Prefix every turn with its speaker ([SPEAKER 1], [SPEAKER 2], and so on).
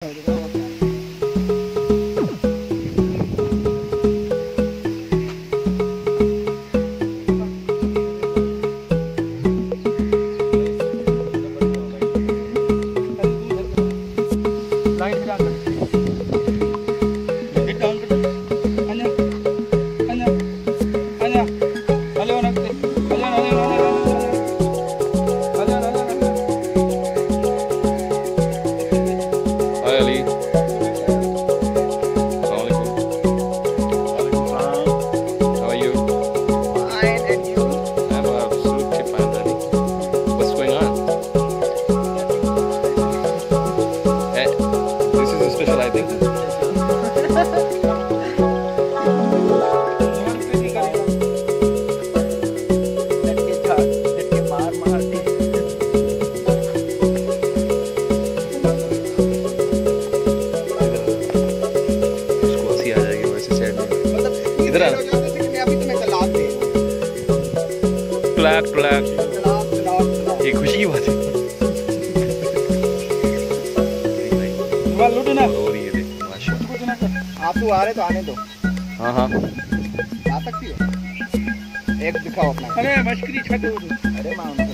[SPEAKER 1] इधर आ ये खुशी की बात है।
[SPEAKER 2] लूटना
[SPEAKER 1] और ये देख माशाल्लाह।
[SPEAKER 2] आप तो आ रहे तो आने दो।
[SPEAKER 1] हाँ हाँ
[SPEAKER 2] आ सकती हो। एक दिखाओ अपना।
[SPEAKER 3] अरे मशकरी छत।
[SPEAKER 2] अरे मां